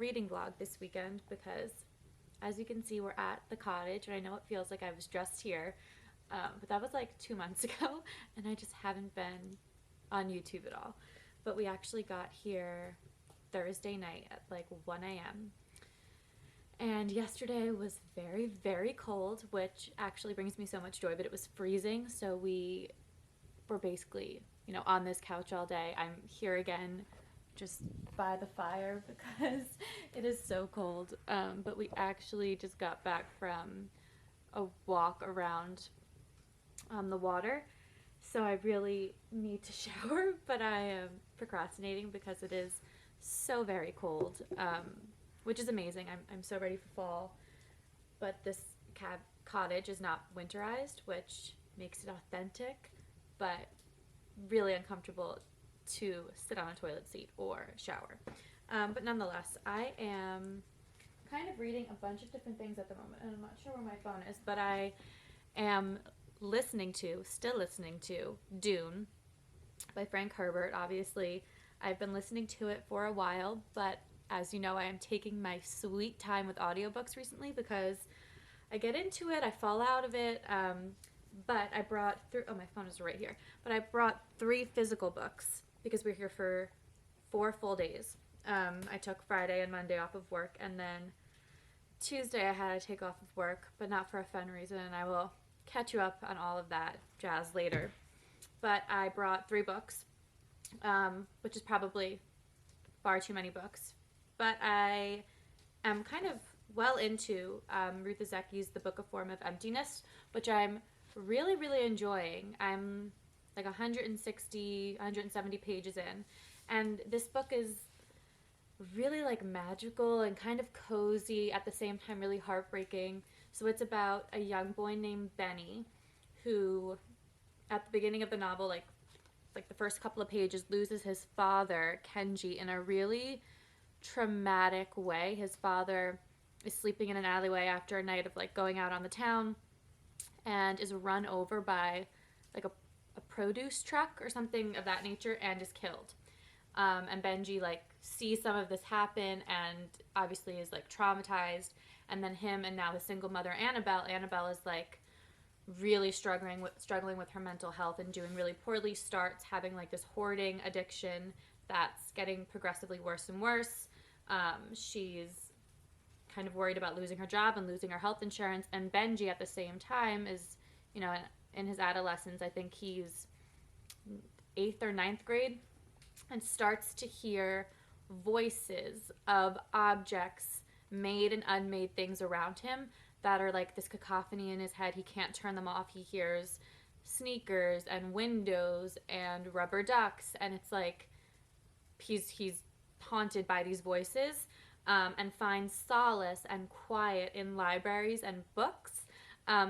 reading vlog this weekend because, as you can see, we're at the cottage, and I know it feels like I was just here, but that was like 2 months ago, and I just haven't been on YouTube at all. But we actually got here Thursday night at like 1 a.m. And yesterday was very, very cold, which actually brings me so much joy, but it was freezing, so we were basically, on this couch all day. I'm here again just by the fire because it is so cold. But we actually just got back from a walk around the water. So I really need to shower, but I am procrastinating because it is so very cold, which is amazing. I'm so ready for fall. But this cottage is not winterized, which makes it authentic, but really uncomfortable to sit on a toilet seat or shower. But nonetheless, I am kind of reading a bunch of different things at the moment, and I'm not sure where my phone is, but I am still listening to Dune by Frank Herbert. Obviously, I've been listening to it for a while, but as you know, I am taking my sweet time with audiobooks recently because I get into it, I fall out of it, but I brought my phone is right here, but I brought 3 physical books because we're here for 4 full days. I took Friday and Monday off of work, and then Tuesday I had to take off of work, but not for a fun reason, and I will catch you up on all of that jazz later. But I brought 3 books, which is probably far too many books. But I am kind of well into Ruth Ozeki's The Book of Form of Emptiness, which I'm really, really enjoying. I'm like 160, 170 pages in, and this book is really like magical and kind of cozy at the same time, really heartbreaking. So it's about a young boy named Benny who, at the beginning of the novel, like the first couple of pages, loses his father, Kenji, in a really traumatic way. His father is sleeping in an alleyway after a night of like going out on the town and is run over by like a produce truck or something of that nature and is killed. And Benji like sees some of this happen and obviously is like traumatized. And then him and now his single mother Annabelle is like really struggling with her mental health and doing really poorly, starts having like this hoarding addiction that's getting progressively worse and worse. She's kind of worried about losing her job and losing her health insurance, and Benji at the same time is, in his adolescence, I think he's 8th or ninth grade, and starts to hear voices of objects, made and unmade things around him that are like this cacophony in his head. He can't turn them off. He hears sneakers and windows and rubber ducks, and it's like he's haunted by these voices, and finds solace and quiet in libraries and books.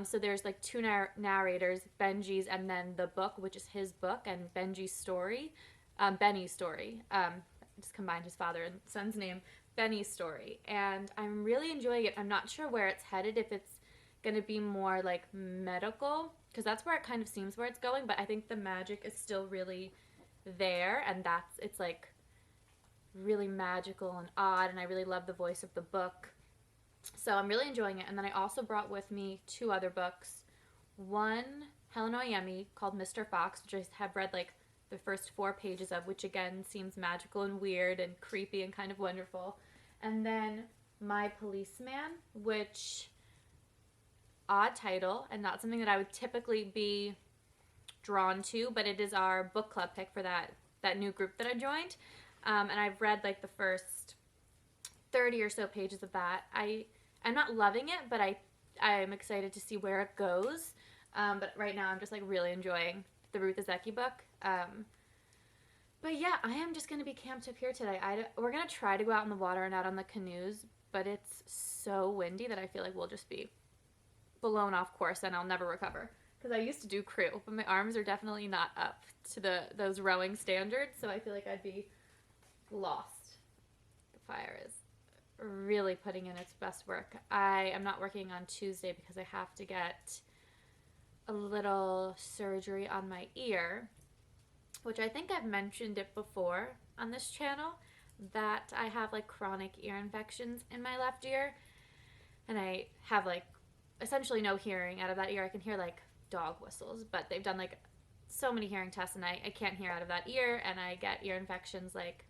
So there's like 2 narrators, Benji's and then the book, which is his book, and Benji's story, Benny's story. Just combined his father and son's name, Benny's story. And I'm really enjoying it. I'm not sure where it's headed, if it's going to be more like medical, because that's where it kind of seems where it's going, but I think the magic is still really there, and it's like really magical and odd, and I really love the voice of the book. So I'm really enjoying it. And then I also brought with me 2 other books. One, Helen Oyeyemi, called Mr. Fox, which I have read like the first 4 pages of, which again seems magical and weird and creepy and kind of wonderful. And then My Policeman, which, odd title and not something that I would typically be drawn to, but it is our book club pick for that new group that I joined. And I've read like the first 30 or so pages of that. I'm not loving it, but I'm excited to see where it goes. But right now I'm just like really enjoying the Ruth Ozeki book. But yeah, I am just going to be camped up here today. We're going to try to go out in the water and out on the canoes, but it's so windy that I feel like we'll just be blown off course and I'll never recover. Because I used to do crew, but my arms are definitely not up to those rowing standards, so I feel like I'd be lost. The fire is really putting in its best work. I am not working on Tuesday because I have to get a little surgery on my ear, which I think I've mentioned it before on this channel, that I have like chronic ear infections in my left ear, and I have like essentially no hearing out of that ear. I can hear like dog whistles, but they've done like so many hearing tests, and I can't hear out of that ear, and I get ear infections like,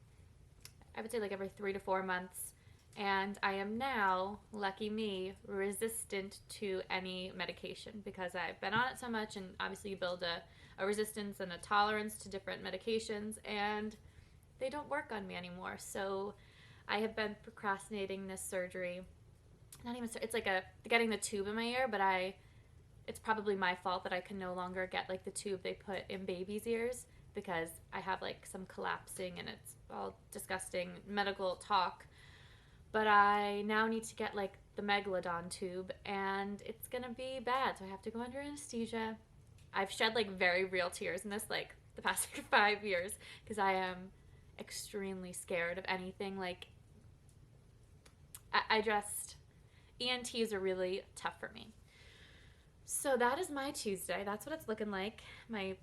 I would say, like every 3 to 4 months. And I am now, lucky me, resistant to any medication because I've been on it so much, and obviously you build a resistance and a tolerance to different medications, and they don't work on me anymore. So I have been procrastinating this surgery. Not even, it's like getting the tube in my ear, but it's probably my fault that I can no longer get like the tube they put in babies' ears because I have like some collapsing, and it's all disgusting medical talk. But I now need to get like the megalodon tube, and it's gonna be bad, so I have to go under anesthesia. I've shed like very real tears in this like the past 5 years because I am extremely scared of anything. Like I just, ENTs are really tough for me. So that is my Tuesday. That's what it's looking like. My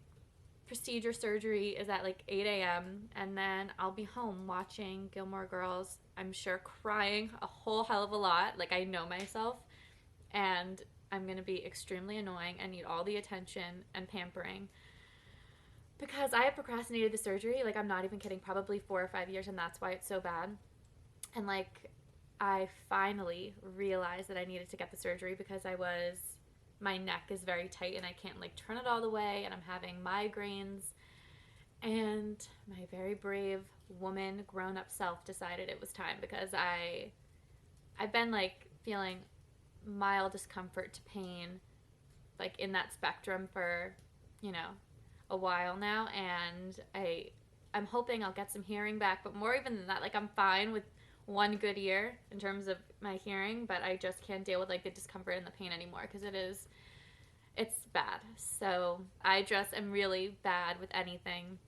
procedure surgery is at like 8 a.m. and then I'll be home watching Gilmore Girls. I'm sure crying a whole hell of a lot. Like, I know myself, and I'm gonna be extremely annoying and need all the attention and pampering because I have procrastinated the surgery. Like, I'm not even kidding, probably 4 or 5 years, and that's why it's so bad. And like, I finally realized that I needed to get the surgery because my neck is very tight and I can't like turn it all the way, and I'm having migraines. And my very brave woman, grown-up self decided it was time because I've been like feeling mild discomfort to pain, like in that spectrum for, a while now, and I'm hoping I'll get some hearing back, but more even than that, like I'm fine with one good ear in terms of my hearing, but I just can't deal with like the discomfort and the pain anymore because it's bad. So I just am really bad with anything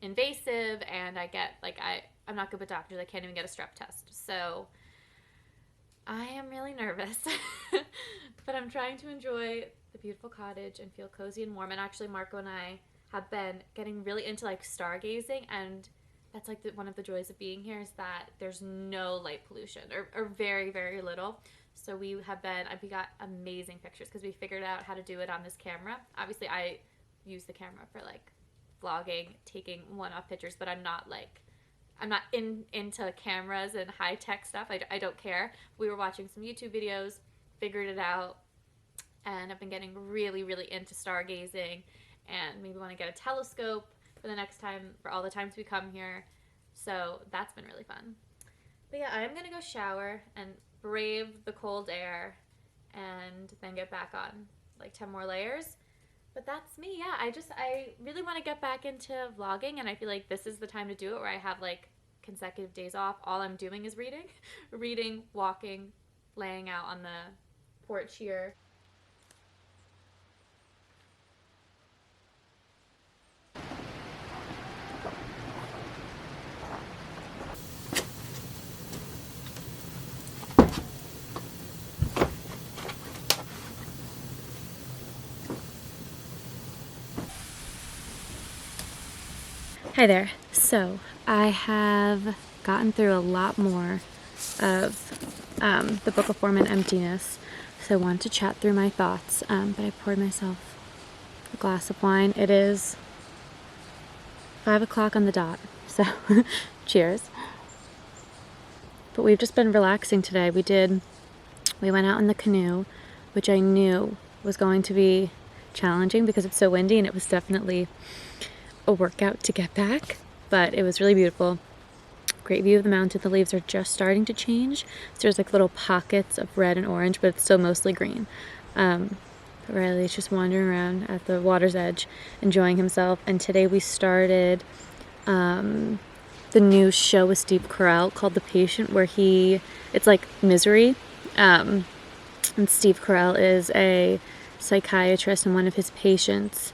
invasive, and I get like I'm not good with doctors. I can't even get a strep test. So I am really nervous, but I'm trying to enjoy the beautiful cottage and feel cozy and warm. And actually, Marco and I have been getting really into like stargazing, and that's like one of the joys of being here is that there's no light pollution or very, very little. So we got amazing pictures because we figured out how to do it on this camera. Obviously, I use the camera for like vlogging, taking one-off pictures, but I'm not into cameras and high-tech stuff. I don't care. We were watching some YouTube videos, figured it out, and I've been getting really, really into stargazing, and maybe want to get a telescope for the next time, for all the times we come here. So that's been really fun. But yeah, I'm gonna go shower and brave the cold air and then get back on like 10 more layers. But that's me. Yeah, I really want to get back into vlogging, and I feel like this is the time to do it, where I have like consecutive days off. All I'm doing is reading, walking, laying out on the porch here. Hi there. So I have gotten through a lot more of the Book of Mormon, Emptiness. So I wanted to chat through my thoughts, but I poured myself a glass of wine. It is 5 o'clock on the dot, so cheers. But we've just been relaxing today. We went out in the canoe, which I knew was going to be challenging because it's so windy, and it was definitely a workout to get back, but it was really beautiful. Great view of the mountain. The leaves are just starting to change, so there's like little pockets of red and orange, but it's still mostly green. But Riley's just wandering around at the water's edge, enjoying himself. And today we started the new show with Steve Carell called The Patient, where it's like Misery, and Steve Carell is a psychiatrist, and one of his patients,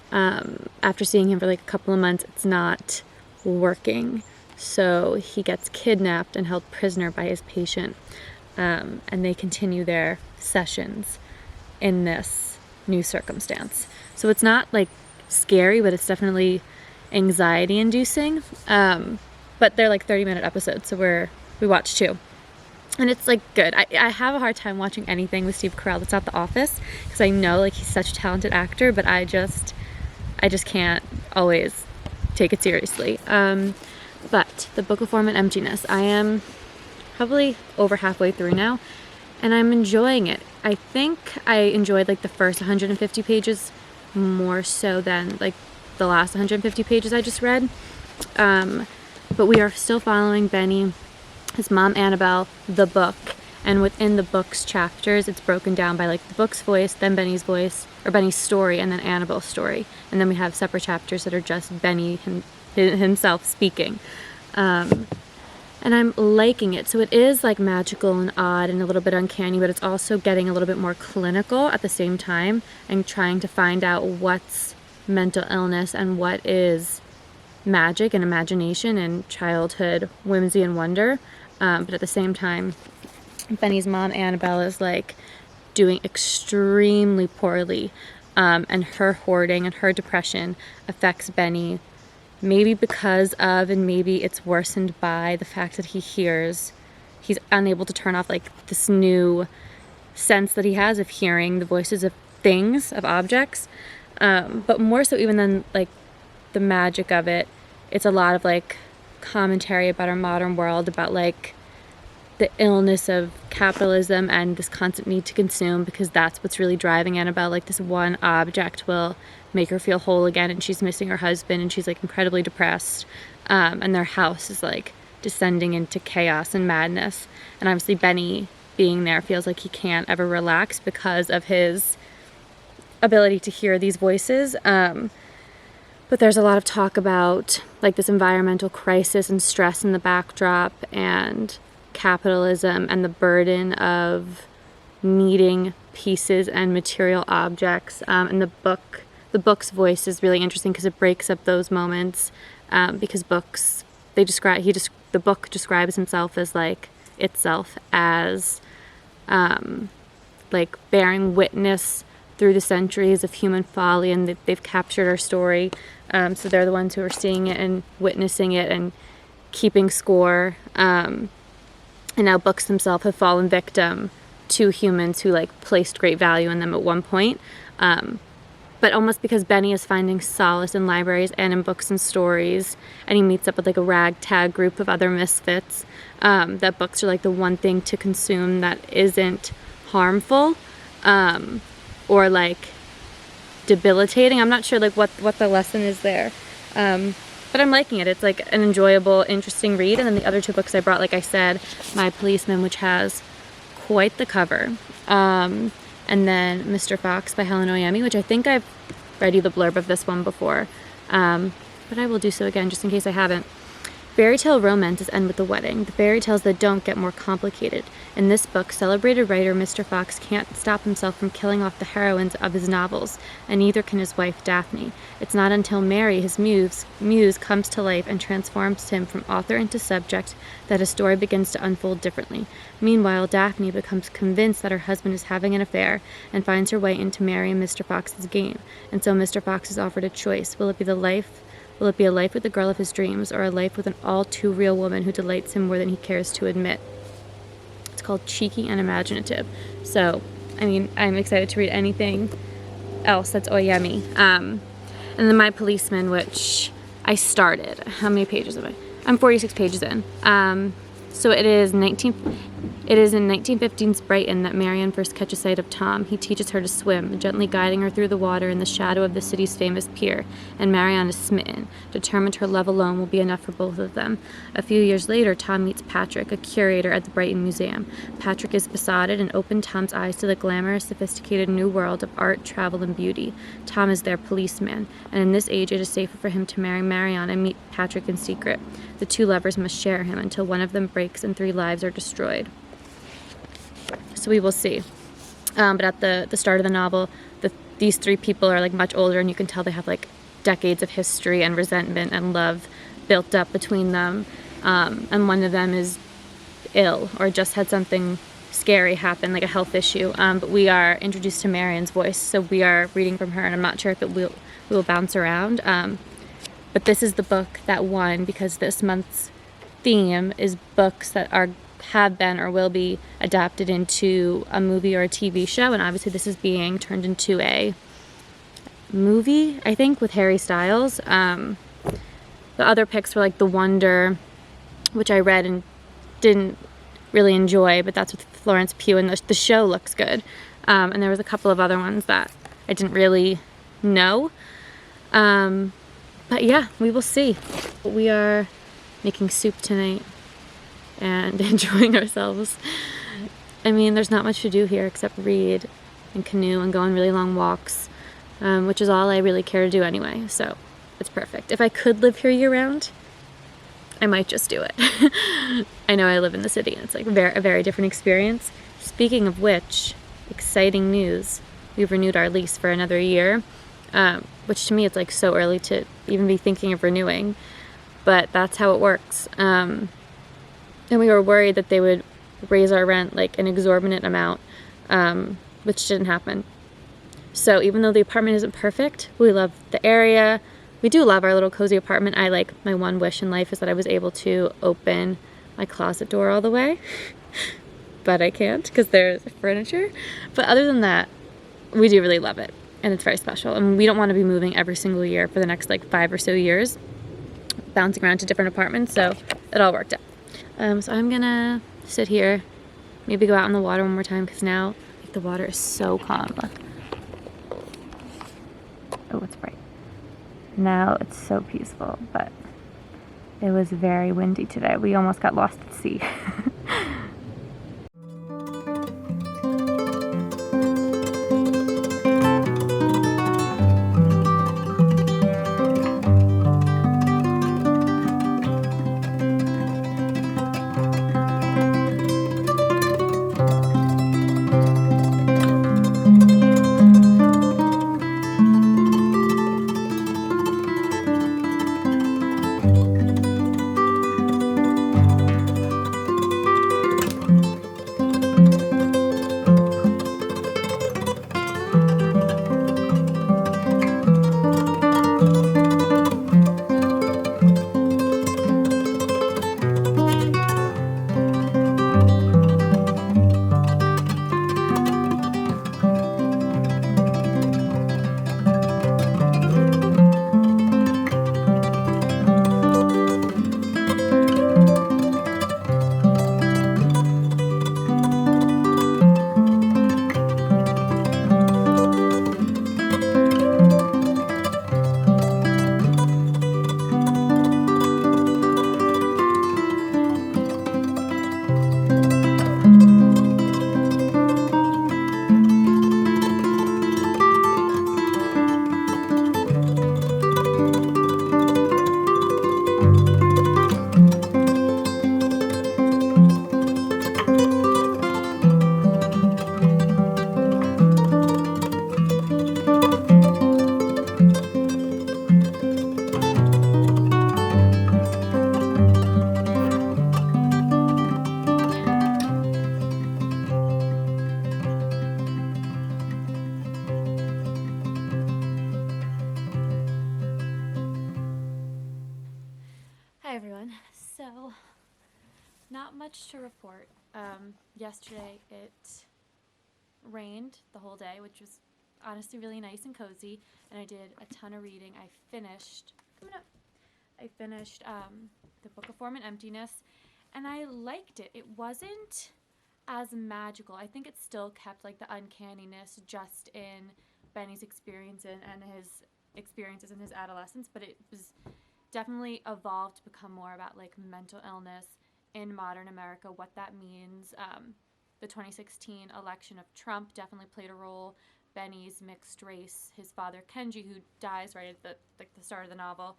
after seeing him for like a couple of months, it's not working. So he gets kidnapped and held prisoner by his patient. And they continue their sessions in this new circumstance. So it's not like scary, but it's definitely anxiety inducing. but they're like 30-minute episodes, so we watched 2. And it's like good. I have a hard time watching anything with Steve Carell that's not The Office, because I know like he's such a talented actor, but I just can't always take it seriously. But the Book of Form and Emptiness, I am probably over halfway through now, and I'm enjoying it. I think I enjoyed like the first 150 pages more so than like the last 150 pages I just read. But we are still following Benny, his mom Annabelle, the book, and within the book's chapters it's broken down by like the book's voice, then Benny's voice, or Benny's story, and then Annabelle's story, and then we have separate chapters that are just Benny himself speaking. And I'm liking it. So it is like magical and odd and a little bit uncanny, but it's also getting a little bit more clinical at the same time, and trying to find out what's mental illness and what is magic and imagination and childhood whimsy and wonder. But at the same time, Benny's mom Annabelle is like doing extremely poorly, and her hoarding and her depression affects Benny, maybe because of, and maybe it's worsened by the fact that he's unable to turn off like this new sense that he has of hearing the voices of things, of objects. But more so even than like the magic of it, it's a lot of like commentary about our modern world, about like the illness of capitalism and this constant need to consume, because that's what's really driving Annabelle. Like this one object will make her feel whole again, and she's missing her husband, and she's like incredibly depressed, and their house is like descending into chaos and madness, and obviously Benny being there feels like he can't ever relax because of his ability to hear these voices. But there's a lot of talk about like this environmental crisis and stress in the backdrop, and capitalism and the burden of needing pieces and material objects. And the book's voice is really interesting because it breaks up those moments, because the book describes himself as like itself as like bearing witness through the centuries of human folly, and they've captured our story. So they're the ones who are seeing it and witnessing it and keeping score. And now books themselves have fallen victim to humans who like placed great value in them at one point. But almost because Benny is finding solace in libraries and in books and stories, and he meets up with like a ragtag group of other misfits, that books are like the one thing to consume that isn't harmful, or like debilitating. I'm not sure like what the lesson is there. But I'm liking it. It's like an enjoyable, interesting read. And then the other 2 books I brought, like I said, My Policeman, which has quite the cover. And then Mr. Fox by Helen Oyeyemi, which I think I've read you the blurb of this one before. But I will do so again just in case I haven't. Fairy tale romances end with a wedding, the fairy tales that don't get more complicated. In this book, celebrated writer Mr. Fox can't stop himself from killing off the heroines of his novels, and neither can his wife Daphne. It's not until Mary, his muse, comes to life and transforms him from author into subject that his story begins to unfold differently. Meanwhile, Daphne becomes convinced that her husband is having an affair and finds her way into Mary and Mr. Fox's game. And so Mr. Fox is offered a choice. Will it be a life with the girl of his dreams, or a life with an all-too-real woman who delights him more than he cares to admit? It's called Cheeky and Imaginative. So, I mean, I'm excited to read anything else that's Oyeyemi. And then My Policeman, which I started. How many pages am I? I'm 46 pages in. So it is in 1915's Brighton that Marion first catches sight of Tom. He teaches her to swim, gently guiding her through the water in the shadow of the city's famous pier, and Marion is smitten, determined her love alone will be enough for both of them. A few years later, Tom meets Patrick, a curator at the Brighton Museum. Patrick is besotted and opened Tom's eyes to the glamorous, sophisticated new world of art, travel, and beauty. Tom is their policeman, and in this age it is safer for him to marry Marion and meet Patrick in secret. The 2 lovers must share him until one of them breaks and 3 lives are destroyed. So we will see. But at the start of the novel, these 3 people are like much older, and you can tell they have like decades of history and resentment and love built up between them. And one of them is ill or just had something scary happen, like a health issue. But we are introduced to Marion's voice, so we are reading from her, and I'm not sure if we will bounce around. But this is the book that won because this month's theme is books that have been or will be adapted into a movie or a TV show, and obviously this is being turned into a movie, I think, with Harry Styles. The other picks were like The Wonder, which I read and didn't really enjoy, but that's with Florence Pugh, and the show looks good. And there was a couple of other ones that I didn't really know. But yeah, we will see. We are making soup tonight and enjoying ourselves. I mean, there's not much to do here except read and canoe and go on really long walks, which is all I really care to do anyway, so it's perfect. If I could live here year-round, I might just do it. I know I live in the city and it's like a very different experience. Speaking of which, exciting news. We've renewed our lease for another year, which to me it's like so early to even be thinking of renewing, but that's how it works. And we were worried that they would raise our rent like an exorbitant amount, which didn't happen. So even though the apartment isn't perfect, we love the area. We do love our little cozy apartment. My one wish in life is that I was able to open my closet door all the way, but I can't because there's furniture. But other than that, we do really love it, and it's very special. And we don't want to be moving every single year for the next like 5 or so years, bouncing around to different apartments, so it all worked out. So I'm gonna sit here, maybe go out in the water one more time because now like, the water is so calm. Look. Oh, it's bright. Now it's so peaceful, but it was very windy today. We almost got lost at sea. Not much to report. Yesterday it rained the whole day, which was honestly really nice and cozy, and I did a ton of reading. I finished the Book of Form and Emptiness, and I liked it. It wasn't as magical. I think it still kept like the uncanniness just in Benny's experience and his experiences in his adolescence, but it was definitely evolved to become more about like mental illness in modern America, what that means. The 2016 election of Trump definitely played a role. Benny's mixed race, his father Kenji, who dies right at the start of the novel,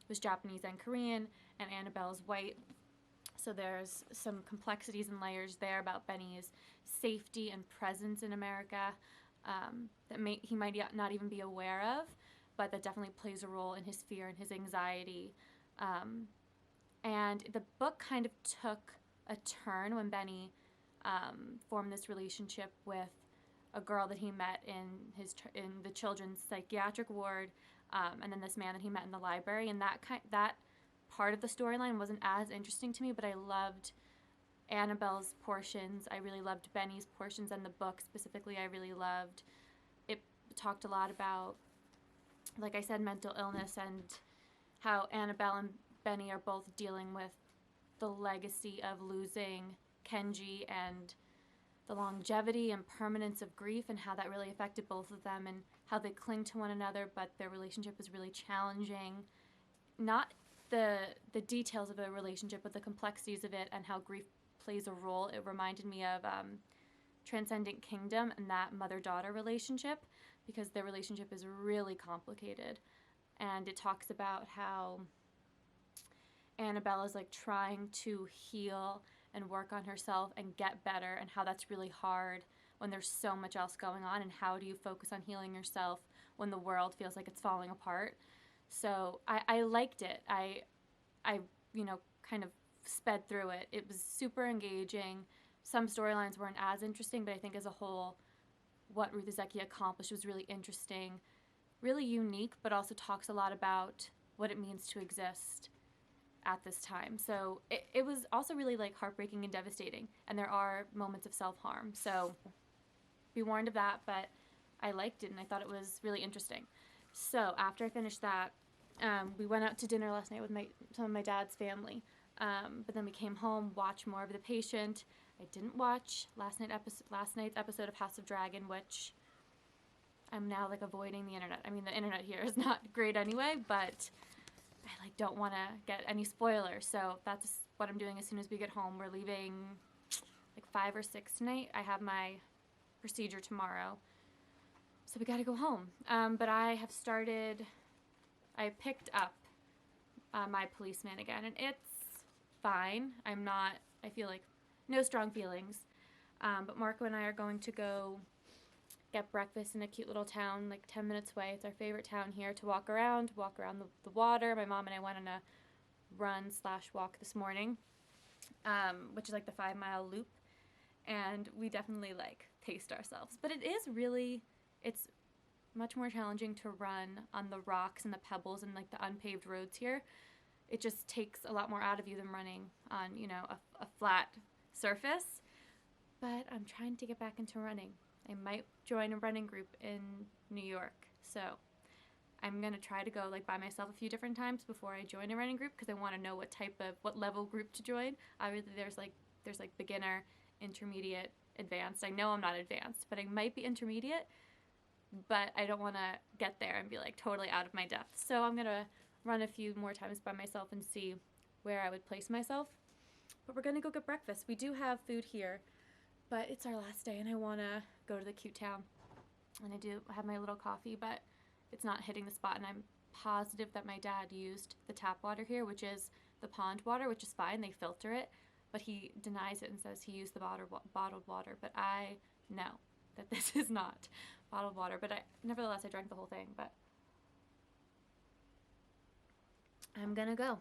was Japanese and Korean, and Annabelle's white. So there's some complexities and layers there about Benny's safety and presence in America that he might not even be aware of, but that definitely plays a role in his fear and his anxiety. And the book kind of took a turn when Benny formed this relationship with a girl that he met in the children's psychiatric ward, and then this man that he met in the library, and that part of the storyline wasn't as interesting to me, but I loved Annabelle's portions. I really loved Benny's portions, and the book specifically I really loved. It talked a lot about, like I said, mental illness and how Annabelle and Benny are both dealing with the legacy of losing Kenji and the longevity and permanence of grief, and how that really affected both of them, and how they cling to one another, but their relationship is really challenging. Not the details of the relationship, but the complexities of it and how grief plays a role. It reminded me of Transcendent Kingdom and that mother-daughter relationship, because their relationship is really complicated. And it talks about how Annabelle is like trying to heal and work on herself and get better, and how that's really hard when there's so much else going on, and how do you focus on healing yourself when the world feels like it's falling apart. So I liked it. I kind of sped through it. It was super engaging. Some storylines weren't as interesting, but I think as a whole, what Ruth Ozeki accomplished was really interesting, really unique, but also talks a lot about what it means to exist at this time. So it was also really like heartbreaking and devastating, and there are moments of self-harm. So be warned of that, but I liked it and I thought it was really interesting. So after I finished that, we went out to dinner last night with some of my dad's family. But then we came home, watched more of The Patient. I didn't watch last night's episode of House of Dragon, which I'm now like avoiding the internet. I mean, the internet here is not great anyway, but I like don't want to get any spoilers. So that's what I'm doing as soon as we get home. We're leaving like 5 or 6 tonight. I have my procedure tomorrow, so we got to go home. But I picked up my Policeman again, and it's fine. I feel like no strong feelings. But Marco and I are going to go get breakfast in a cute little town like 10 minutes away. It's our favorite town here to walk around the water. My mom and I went on a run/walk this morning, which is like the 5-mile loop. And we definitely like paced ourselves. But it's much more challenging to run on the rocks and the pebbles and like the unpaved roads here. It just takes a lot more out of you than running on, a flat surface. But I'm trying to get back into running. I might join a running group in New York. So I'm going to try to go like by myself a few different times before I join a running group, because I want to know what level group to join. Obviously there's like beginner, intermediate, advanced. I know I'm not advanced, but I might be intermediate, but I don't want to get there and be like totally out of my depth. So I'm going to run a few more times by myself and see where I would place myself. But we're going to go get breakfast. We do have food here, but it's our last day and I want to go to the cute town. And I do have my little coffee, but it's not hitting the spot, and I'm positive that my dad used the tap water here, which is the pond water, which is fine. They filter it, but he denies it and says he used the bottled water. But I know that this is not bottled water. But nevertheless, I drank the whole thing. But I'm gonna go.